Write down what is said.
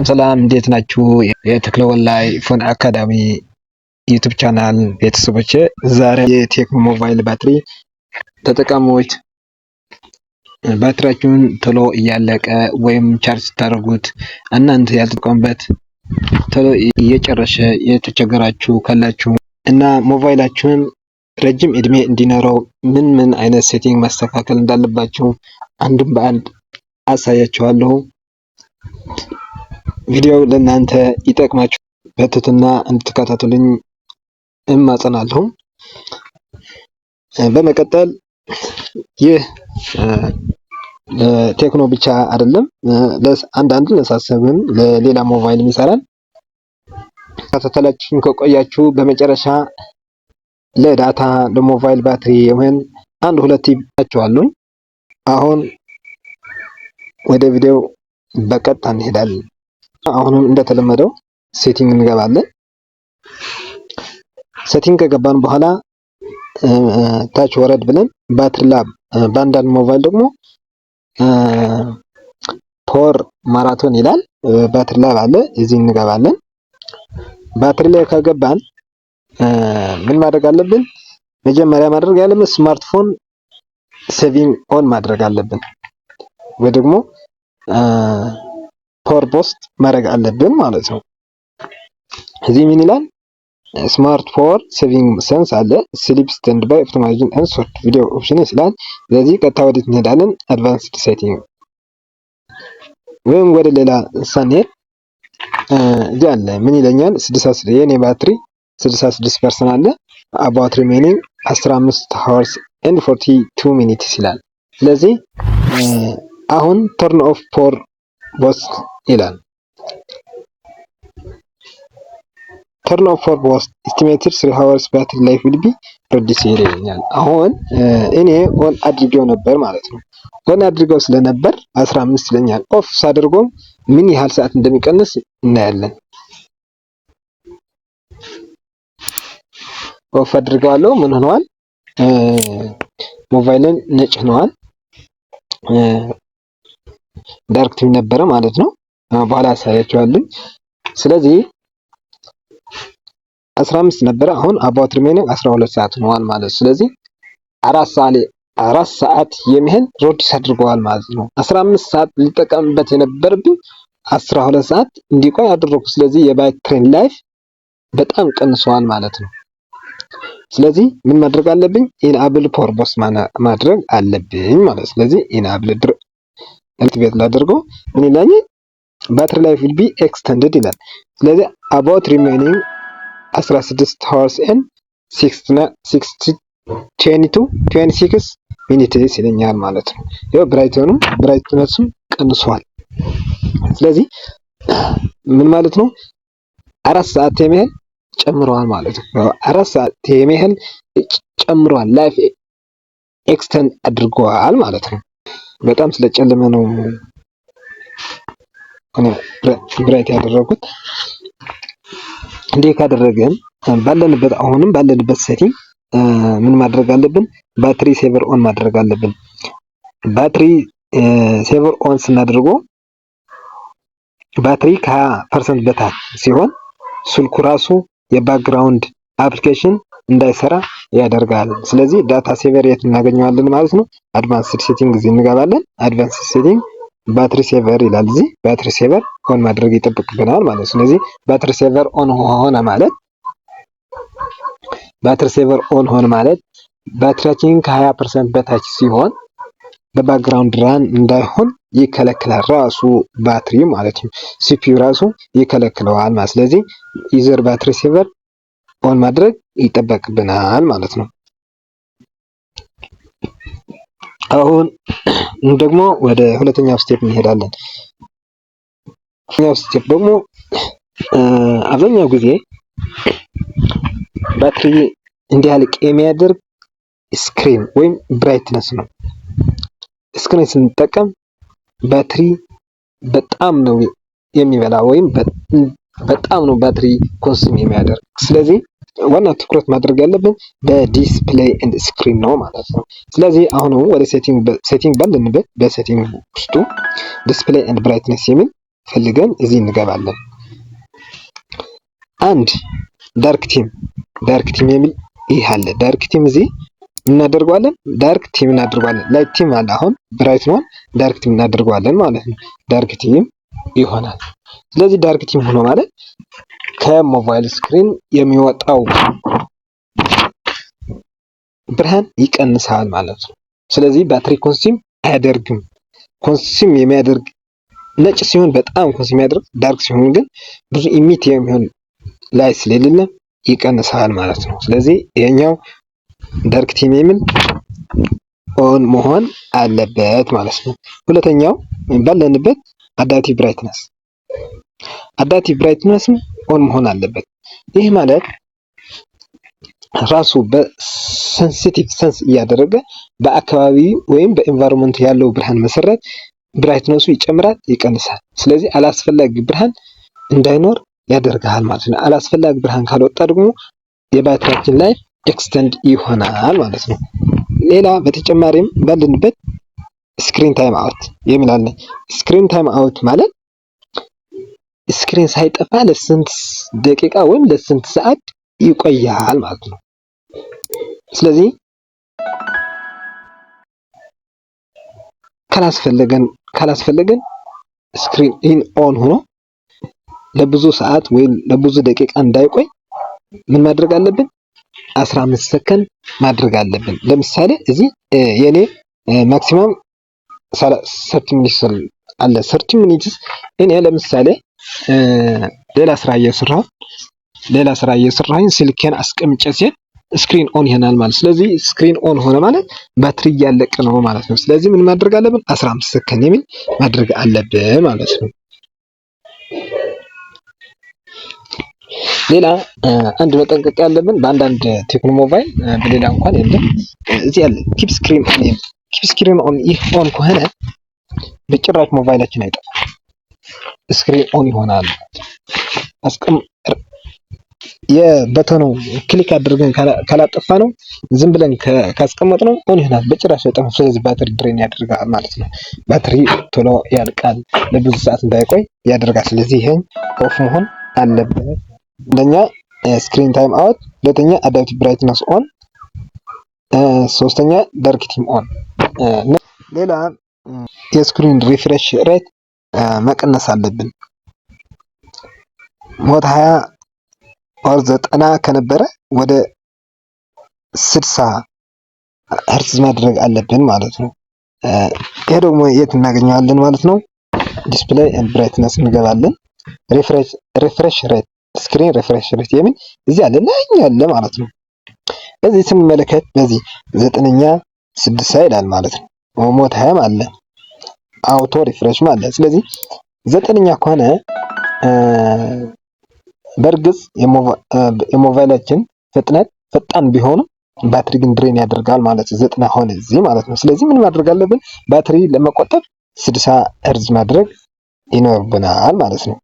ሰላም እንዴት ናችሁ? የተክለወላይ ፎን አካዳሚ ዩቲዩብ ቻናል ቤተሰቦች፣ ዛሬ የቴክኖ ሞባይል ባትሪ ተጠቃሚዎች ባትሪያችሁን ቶሎ እያለቀ ወይም ቻርጅ ስታደርጉት እናንተ ያልተጠቀሙበት ቶሎ እየጨረሰ የተቸገራችሁ ካላችሁ እና ሞባይላችሁን ረጅም እድሜ እንዲኖረው ምን አይነት ሴቲንግ ማስተካከል እንዳለባችሁ አንድም በአንድ አሳያችኋለሁ። ቪዲዮው ለእናንተ ይጠቅማችሁ በትህትና እንድትከታተሉኝ እማጸናለሁ። በመቀጠል ይህ ቴክኖ ብቻ አይደለም፣ አንዳንድ ለሳሰብን ለሌላ ሞባይልም ይሰራል። ተከታተላችሁን ከቆያችሁ በመጨረሻ ለዳታ ለሞባይል ባትሪ የሆነ አንድ ሁለት ይባችኋለሁ። አሁን ወደ ቪዲዮው በቀጥታ እንሄዳለን። አሁንም እንደተለመደው ሴቲንግ እንገባለን። ሴቲንግ ከገባን በኋላ ታች ወረድ ብለን ባትሪ ላብ፣ በአንዳንድ ሞባይል ደግሞ ፓወር ማራቶን ይላል። ባትሪ ላብ አለ፣ እዚህ እንገባለን። ባትሪ ላይ ከገባን ምን ማድረግ አለብን? መጀመሪያ ማድረግ ያለብን ስማርትፎን ሴቪንግ ኦን ማድረግ አለብን፣ ወይ ደግሞ ፓወር ቦስት ማድረግ አለብን ማለት ነው። እዚህ ምን ይላል? ስማርት ፓወር ሴቪንግ ሰንስ አለ፣ ስሊፕ ስታንድ ባይ ኦፕቲማይዜሽን ኤንድ ሾርት ቪዲዮ ኦፕሽን ይላል። ስለዚህ ቀጥታ ወዴት እንሄዳለን? አድቫንስድ ሴቲንግ ወይም ወደ ሌላ ሳንሄድ እዚህ አለ ምን ይለኛል? 66 የኔ ባትሪ 66% አለ። አባውት ሪሜኒንግ 15 hours and 42 minutes ይላል። ስለዚህ አሁን ተርን ኦፍ ፓወር ቦስት ይላል። ተርን ኦፍ ፓወር ቦስት ኤስቲሜትድ 3 hours battery life will be reduced ይለኛል። አሁን እኔ ኦን አድርጌው ነበር ማለት ነው። ኦን አድርጌው ስለነበር 15 ይለኛል። ኦፍ ሳደርገው ምን ያህል ሰዓት እንደሚቀንስ እናያለን። ኦፍ አድርገዋለሁ። ምን ሆነዋል? ሞባይልን ነጭ ሆነዋል። ዳርክ ቲም ነበረ ማለት ነው። በኋላ አሳያችኋለሁ። ስለዚህ 15 ነበረ፣ አሁን አባውት ሪሜኒንግ 12 ሰዓት ሆኗል ማለት ነው። ስለዚህ 4 ሰዓት የሚሆን ሮዲስ አድርገዋል ማለት ነው። 15 ሰዓት ሊጠቀምበት የነበረብኝ 12 ሰዓት እንዲቆይ አደረኩ። ስለዚህ የባትሪን ላይፍ በጣም ቀንሷል ማለት ነው። ስለዚህ ምን ማድረግ አለብኝ? ኢንአብል ፓወር ቦስት ማድረግ አለብኝ ማለት ነው። ስለዚህ ኢንአብል አክቲቬት ላድርገው። ምን ይላል? ባትሪ ላይፍ ዊል ቢ ኤክስተንድድ ይላል። ስለዚህ አባውት ሪሜኒንግ 16 hours and 26 minutes ይለኛል ማለት ነው። ያው ብራይትነሱም ቀንሷል። ስለዚህ ምን ማለት ነው? 4 ሰዓት የሚያህል ጨምሯል ማለት ነው። 4 ሰዓት የሚያህል ጨምሯል፣ ላይፍ ኤክስተንድ አድርጓል ማለት ነው። በጣም ስለጨለመ ነው እኔ ብራይት ያደረኩት። እንዴ ካደረገን አሁንም ባለንበት ሴቲንግ ምን ማድረግ አለብን? ባትሪ ሴቨር ኦን ማድረግ አለብን። ባትሪ ሴቨር ኦን ስናደርገው ባትሪ ከ20% በታች ሲሆን ስልኩ ራሱ የባክግራውንድ አፕሊኬሽን እንዳይሰራ ያደርጋል። ስለዚህ ዳታ ሴቨር የት እናገኘዋለን ማለት ነው? አድቫንስድ ሴቲንግ እዚህ እንገባለን። አድቫንስድ ሴቲንግ ባትሪ ሴቨር ይላል። እዚህ ባትሪ ሴቨር ኦን ማድረግ ይጠበቅብናል ማለት ነው። ስለዚህ ባትሪ ሴቨር ኦን ሆነ ማለት ባትሪያችን ከ20% በታች ሲሆን በባክግራውንድ ራን እንዳይሆን ይከለክላል ራሱ ባትሪ ማለት ነው። ሲፒዩ ራሱ ይከለክለዋል ማለት። ስለዚህ ዩዘር ባትሪ ሴቨር ኦን ማድረግ ይጠበቅብናል ማለት ነው። አሁን ደግሞ ወደ ሁለተኛው ስቴፕ እንሄዳለን። ሁለተኛው ስቴፕ ደግሞ አብዛኛው ጊዜ ባትሪ እንዲያልቅ የሚያደርግ ስክሪን ወይም ብራይትነስ ነው። ስክሪን ስንጠቀም ባትሪ በጣም ነው የሚበላ ወይም በጣም ነው ባትሪ ኮንሱም የሚያደርግ። ስለዚህ ዋና ትኩረት ማድረግ ያለብን በዲስፕሌይ ኤንድ ስክሪን ነው ማለት ነው። ስለዚህ አሁን ወደ ሴቲንግ ባለንበት በሴቲንግ ውስጡ ዲስፕሌይ ኤንድ ብራይትነስ የሚል ፈልገን እዚህ እንገባለን። አንድ ዳርክ ቲም የሚል ይህ አለ። ዳርክ ቲም እዚህ እናደርገዋለን፣ ዳርክ ቲም እናደርገዋለን። ላይት ቲም አለ። አሁን ብራይት ነው፣ ዳርክ ቲም እናደርገዋለን ማለት ነው። ዳርክ ቲም ይሆናል። ስለዚህ ዳርክ ቲም ሆኖ ማለት ከሞባይል ስክሪን የሚወጣው ብርሃን ይቀንሳል ማለት ነው። ስለዚህ ባትሪ ኮንሱም አያደርግም። ኮንሱም የሚያደርግ ነጭ ሲሆን በጣም ኮንሱም የሚያደርግ፣ ዳርክ ሲሆን ግን ብዙ ኢሚት የሚሆን ላይ ስለሌለ ይቀንሳል ማለት ነው። ስለዚህ ይሄኛው ዳርክ ቲም የሚል ኦን መሆን አለበት ማለት ነው። ሁለተኛው ባለንበት አዳፕቲቭ ብራይትነስ ኦን መሆን አለበት። ይህ ማለት ራሱ በሴንሲቲቭ ሰንስ እያደረገ በአካባቢ ወይም በኤንቫይሮንመንት ያለው ብርሃን መሰረት ብራይትነሱ ይጨምራል፣ ይቀንሳል። ስለዚህ አላስፈላጊ ብርሃን እንዳይኖር ያደርጋል ማለት ነው። አላስፈላጊ ብርሃን ካልወጣ ደግሞ የባትሪያችን ላይ ኤክስተንድ ይሆናል ማለት ነው። ሌላ በተጨማሪም ባለንበት ስክሪን ታይም አውት የሚል አለ። ስክሪን ታይም አውት ማለት ስክሪን ሳይጠፋ ለስንት ደቂቃ ወይም ለስንት ሰዓት ይቆያል ማለት ነው። ስለዚህ ካላስፈለገን ስክሪን ኦን ሆኖ ለብዙ ሰዓት ወይም ለብዙ ደቂቃ እንዳይቆይ ምን ማድረግ አለብን? 15 ሰከንድ ማድረግ አለብን። ለምሳሌ እዚህ የኔ ማክሲመም 30 ሚኒትስ አለ። 30 ሚኒትስ እኔ ለምሳሌ ሌላ ስራ እየሰራሁኝ ስልኬን አስቀምጬ ሲሄድ ስክሪን ኦን ይሆናል ማለት። ስለዚህ ስክሪን ኦን ሆነ ማለት ባትሪ እያለቀ ነው ማለት ነው። ስለዚህ ምን ማድረግ አለብን? 15 ሰከንድ የሚል ማድረግ አለብን ማለት ነው። ሌላ አንድ መጠንቀቅ ያለብን በአንዳንድ ቴክኖ ሞባይል በሌላ እንኳን የለም፣ እዚህ ያለ ኪፕ ስክሪን ኦን ይህ ኦን ከሆነ በጭራሽ ሞባይላችን አይጠፋም፣ ስክሪን ኦን ይሆናል። የበተኑ ክሊክ አድርገን ካላጠፋ ነው ዝም ብለን ካስቀመጥ ነው ኦን ይሆናል፣ በጭራሽ አይጠፋም። ስለዚህ ባትሪ ድሬን ያደርጋል ማለት ነው። ባትሪ ቶሎ ያልቃል፣ ለብዙ ሰዓት እንዳይቆይ ያደርጋል። ስለዚህ ይሄን ኦፍ መሆን አለበት። አንደኛ ስክሪን ታይም አውት፣ ሁለተኛ አዳፕቲቭ ብራይትነስ ኦን፣ ሶስተኛ ዳርክ ቲም ኦን። ሌላ የስክሪን ሪፍሬሽ ሬት መቀነስ አለብን። ሞድ 20 ኦር 90 ከነበረ ወደ 60 ሄርትዝ ማድረግ አለብን ማለት ነው። ይሄ ደግሞ የት እናገኘዋለን ማለት ነው? ዲስፕሌይ ኤንድ ብራይትነስ እንገባለን። ሪፍሬሽ ሬት ስክሪን ሪፍሬሽ ሬት የሚል እዚህ አለ ያለ ማለት ነው። እዚህ ስንመለከት በዚህ 9ኛ 60 ይላል ማለት ነው። ሞድ 20 አለ፣ አውቶ ሪፍሬሽ አለ። ስለዚህ 9ኛ ከሆነ በእርግጥ የሞባይላችን ፍጥነት ፈጣን ቢሆንም ባትሪ ግን ድሬን ያደርጋል ማለት 90 ሆነ እዚህ ማለት ነው። ስለዚህ ምን ማድረግ አለብን? ባትሪ ለመቆጠብ 60 ሄርዝ ማድረግ ይኖርብናል ማለት ነው።